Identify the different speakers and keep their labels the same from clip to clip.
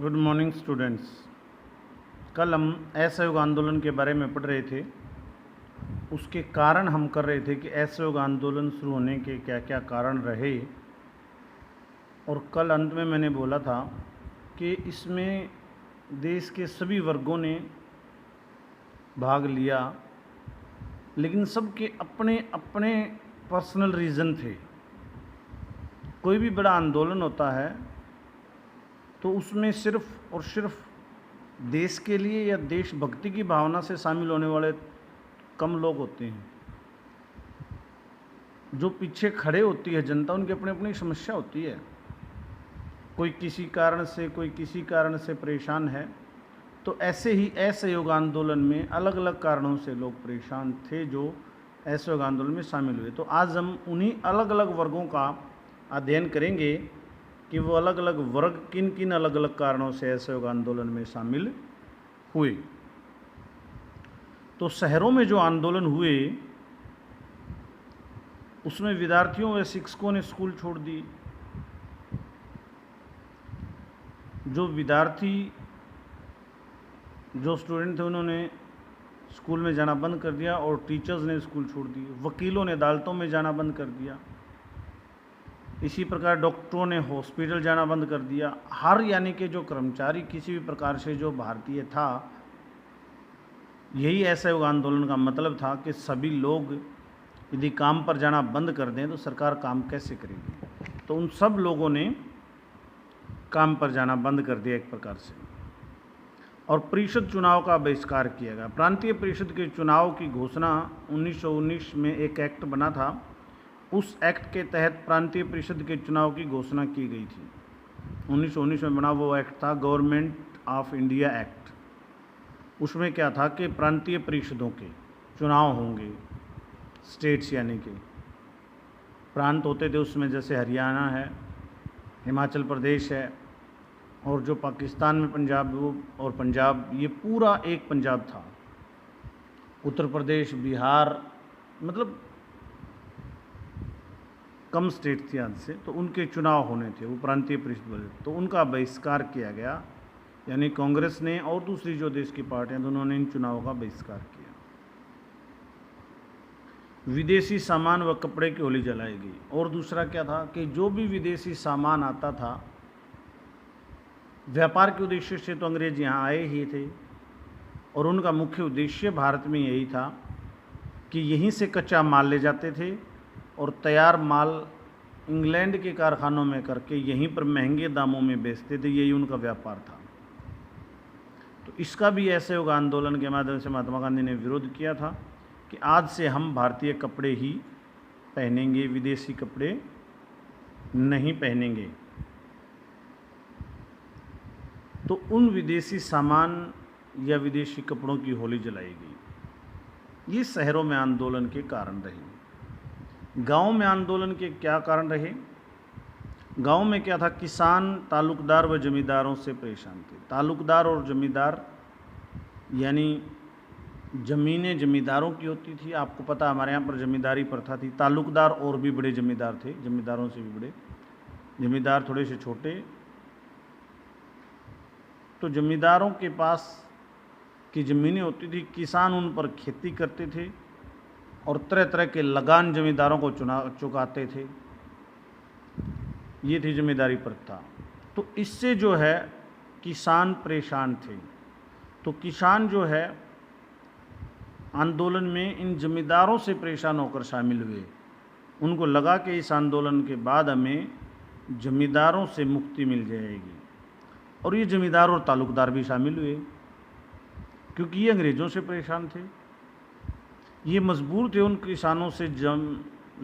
Speaker 1: Good morning students. कल हम असहयोग आंदोलन के बारे में पढ़ रहे थे। उसके कारण हम कर रहे थे कि असहयोग आंदोलन शुरू होने के क्या क्या कारण रहे। और कल अंत में मैंने बोला था कि इसमें देश के सभी वर्गों ने भाग लिया, लेकिन सबके अपने अपने पर्सनल रीज़न थे। कोई भी बड़ा आंदोलन होता है तो उसमें सिर्फ और सिर्फ देश के लिए या देशभक्ति की भावना से शामिल होने वाले कम लोग होते हैं। जो पीछे खड़े होती है जनता, उनकी अपनी अपनी समस्या होती है। कोई किसी कारण से, कोई किसी कारण से परेशान है। तो ऐसे ही असहयोग आंदोलन में अलग अलग कारणों से लोग परेशान थे जो असहयोग आंदोलन में शामिल हुए। तो आज हम उन्हीं अलग अलग वर्गों का अध्ययन करेंगे कि वो अलग अलग वर्ग किन किन अलग अलग कारणों से असहयोग आंदोलन में शामिल हुए। तो शहरों में जो आंदोलन हुए उसमें विद्यार्थियों व शिक्षकों ने स्कूल छोड़ दी। जो विद्यार्थी, जो स्टूडेंट थे, उन्होंने स्कूल में जाना बंद कर दिया और टीचर्स ने स्कूल छोड़ दिए। वकीलों ने अदालतों में जाना बंद कर दिया। इसी प्रकार डॉक्टरों ने हॉस्पिटल जाना बंद कर दिया। हर यानी कि जो कर्मचारी किसी भी प्रकार से जो भारतीय था, यही असहयोग आंदोलन का मतलब था कि सभी लोग यदि काम पर जाना बंद कर दें तो सरकार काम कैसे करेगी। तो उन सब लोगों ने काम पर जाना बंद कर दिया एक प्रकार से। और परिषद चुनाव का बहिष्कार किया गया। प्रांतीय परिषद के चुनाव की घोषणा 1919 में एक एक्ट बना था। उस एक्ट के तहत प्रांतीय परिषद के चुनाव की घोषणा की गई थी। 1919 में बना वो एक्ट था गवर्नमेंट ऑफ इंडिया एक्ट। उसमें क्या था कि प्रांतीय परिषदों के चुनाव होंगे। स्टेट्स यानी कि प्रांत होते थे उसमें, जैसे हरियाणा है, हिमाचल प्रदेश है, और जो पाकिस्तान में पंजाब और पंजाब, ये पूरा एक पंजाब था। उत्तर प्रदेश, बिहार, मतलब कम स्टेट थी आज से, तो उनके चुनाव होने थे, वो प्रांतीय परिषद वाले। तो उनका बहिष्कार किया गया, यानी कांग्रेस ने और दूसरी जो देश की पार्टियां, दोनों ने इन चुनावों का बहिष्कार किया। विदेशी सामान व कपड़े की होली जलाई गई। और दूसरा क्या था कि जो भी विदेशी सामान आता था, व्यापार के उद्देश्य से तो अंग्रेज यहाँ आए ही थे, और उनका मुख्य उद्देश्य भारत में यही था कि यहीं से कच्चा माल ले जाते थे और तैयार माल इंग्लैंड के कारखानों में करके यहीं पर महंगे दामों में बेचते थे। यही उनका व्यापार था। तो इसका भी असहयोग आंदोलन के माध्यम से महात्मा गांधी ने विरोध किया था कि आज से हम भारतीय कपड़े ही पहनेंगे, विदेशी कपड़े नहीं पहनेंगे। तो उन विदेशी सामान या विदेशी कपड़ों की होली जलाई गई। ये शहरों में आंदोलन के कारण रहे। गांव में आंदोलन के क्या कारण रहे? गांव में क्या था, किसान तालुकदार व जमींदारों से परेशान थे। तालुकदार और जमींदार यानी ज़मीनें जमींदारों की होती थी। आपको पता, हमारे यहाँ पर जमींदारी प्रथा थी। तालुकदार और भी बड़े जमींदार थे, जमींदारों से भी बड़े। जमींदार थोड़े से छोटे। तो जमींदारों के पास की ज़मीनें होती थी, किसान उन पर खेती करते थे और तरह तरह के लगान जमींदारों को चुकाते थे। ये थी जमींदारी प्रथा। तो इससे जो है किसान परेशान थे। तो किसान जो है आंदोलन में इन जमींदारों से परेशान होकर शामिल हुए। उनको लगा कि इस आंदोलन के बाद हमें जमींदारों से मुक्ति मिल जाएगी। और ये जमींदार और तालुकदार भी शामिल हुए, क्योंकि ये अंग्रेज़ों से परेशान थे। ये मजबूर थे उन किसानों से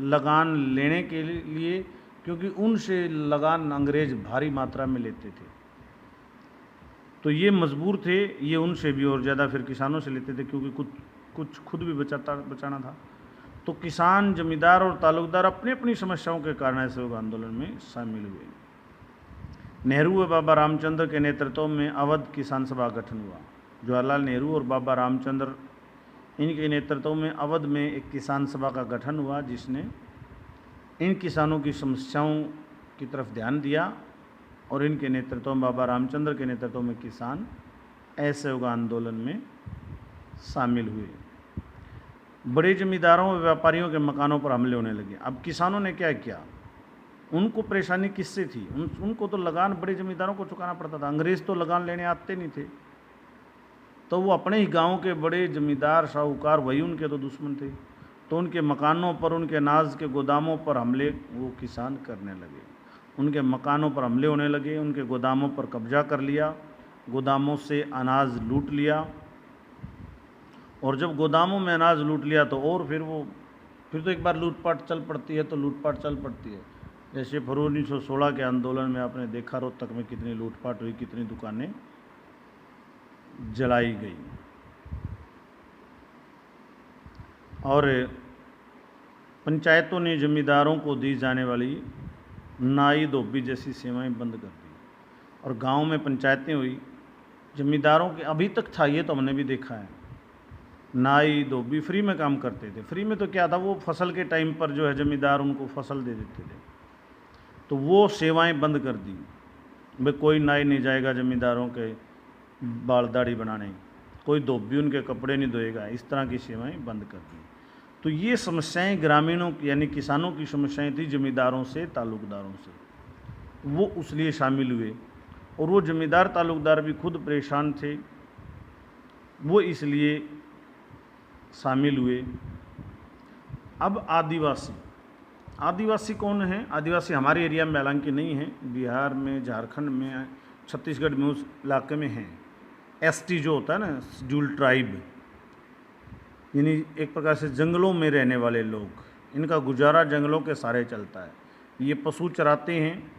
Speaker 1: लगान लेने के लिए, क्योंकि उनसे लगान अंग्रेज़ भारी मात्रा में लेते थे। तो ये मजबूर थे, ये उनसे भी और ज़्यादा फिर किसानों से लेते थे, क्योंकि कुछ खुद भी बचाना था। तो किसान, जमींदार और तालुकदार अपनी अपनी समस्याओं के कारण असहयोग आंदोलन में शामिल हुए। नेहरू व बाबा रामचंद्र के नेतृत्व में अवध किसान सभा गठन हुआ। जवाहरलाल नेहरू और बाबा रामचंद्र, इनके नेतृत्व में अवध में एक किसान सभा का गठन हुआ, जिसने इन किसानों की समस्याओं की तरफ ध्यान दिया और इनके नेतृत्व में, बाबा रामचंद्र के नेतृत्व में किसान असहयोग आंदोलन में शामिल हुए। बड़े जमींदारों और व्यापारियों के मकानों पर हमले होने लगे। अब किसानों ने क्या किया, उनको परेशानी किससे थी, उनको तो लगान बड़े जमींदारों को चुकाना पड़ता था। अंग्रेज़ तो लगान लेने आते नहीं थे, तो वो अपने ही गांव के बड़े जमींदार साहूकार, वही उनके तो दुश्मन थे। तो उनके मकानों पर, उनके अनाज के गोदामों पर हमले वो किसान करने लगे। उनके मकानों पर हमले होने लगे, उनके गोदामों पर कब्जा कर लिया, गोदामों से अनाज लूट लिया। और जब गोदामों में अनाज लूट लिया तो और फिर तो एक बार लूटपाट चल पड़ती है, तो लूटपाट चल पड़ती है। जैसे फरवरी 1916 के आंदोलन में आपने देखा रोहतक में कितनी लूटपाट हुई, कितनी दुकानें जलाई गई। और पंचायतों ने जमींदारों को दी जाने वाली नाई धोबी जैसी सेवाएं बंद कर दी। और गांव में पंचायतें हुई, जमींदारों के अभी तक था, ये तो हमने भी देखा है, नाई धोबी फ्री में काम करते थे। फ्री में तो क्या था, वो फसल के टाइम पर जो है जमींदार उनको फसल दे देते थे, तो वो सेवाएं बंद कर दी। भाई कोई नाई नहीं जाएगा जमींदारों के बाल दाढ़ी बनाने, कोई धोबी उनके कपड़े नहीं धोएगा, इस तरह की सेवाएं बंद कर दी। तो ये समस्याएं ग्रामीणों की यानी किसानों की समस्याएं थी जमींदारों से, ताल्लुकदारों से, वो उसलिए शामिल हुए। और वो जमींदार ताल्लुकदार भी खुद परेशान थे, वो इसलिए शामिल हुए। अब आदिवासी कौन है? आदिवासी हमारे एरिया में हालांकि नहीं है, बिहार में, झारखंड में, छत्तीसगढ़ में, उस इलाके में हैं। एसटी जो होता है ना, शेड्यूल ट्राइब, यानी एक प्रकार से जंगलों में रहने वाले लोग, इनका गुजारा जंगलों के सहारे चलता है। ये पशु चराते हैं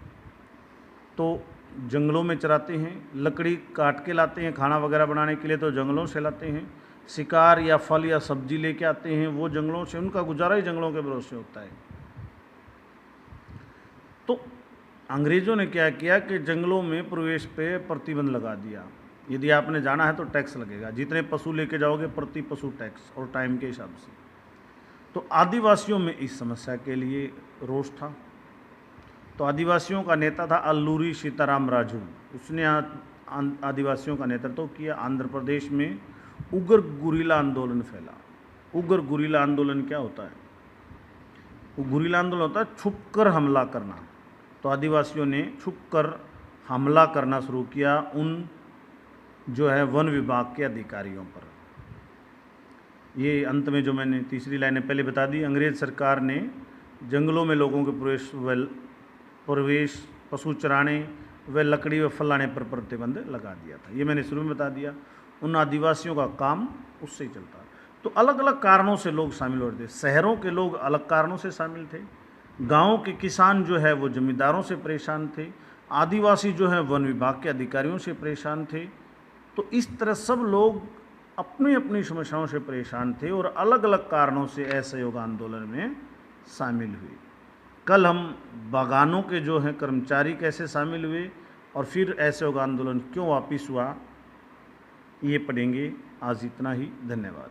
Speaker 1: तो जंगलों में चराते हैं, लकड़ी काट के लाते हैं खाना वगैरह बनाने के लिए तो जंगलों से लाते हैं, शिकार या फल या सब्जी लेके आते हैं वो जंगलों से, उनका गुजारा ही जंगलों के भरोसे होता है। तो अंग्रेज़ों ने क्या किया कि जंगलों में प्रवेश पे प्रतिबंध लगा दिया। यदि आपने जाना है तो टैक्स लगेगा, जितने पशु लेके जाओगे प्रति पशु टैक्स, और टाइम के हिसाब से। तो आदिवासियों में इस समस्या के लिए रोष था। तो आदिवासियों का नेता था अल्लूरी सीताराम राजू, उसने आदिवासियों का नेतृत्व किया। आंध्र प्रदेश में उग्र गुरिल्ला आंदोलन फैला। उग्र गुरिल्ला आंदोलन क्या होता है? गुरिल्ला आंदोलन होता है छुपकर हमला करना। तो आदिवासियों ने छुपकर हमला करना शुरू किया उन जो है वन विभाग के अधिकारियों पर। ये अंत में जो मैंने तीसरी लाइनें पहले बता दी, अंग्रेज़ सरकार ने जंगलों में लोगों के प्रवेश, पशु चराने व लकड़ी व फल लाने पर प्रतिबंध लगा दिया था। ये मैंने शुरू में बता दिया। उन आदिवासियों का काम उससे ही चलता है। तो अलग अलग कारणों से लोग शामिल हो रहे थे। शहरों के लोग अलग कारणों से शामिल थे, गाँव के किसान जो है वो जमींदारों से परेशान थे, आदिवासी जो है वन विभाग के अधिकारियों से परेशान थे। तो इस तरह सब लोग अपनी अपनी समस्याओं से परेशान थे और अलग अलग कारणों से असहयोग आंदोलन में शामिल हुए। कल हम बागानों के जो हैं कर्मचारी कैसे शामिल हुए और फिर असहयोग आंदोलन क्यों वापिस हुआ, ये पढ़ेंगे। आज इतना ही, धन्यवाद।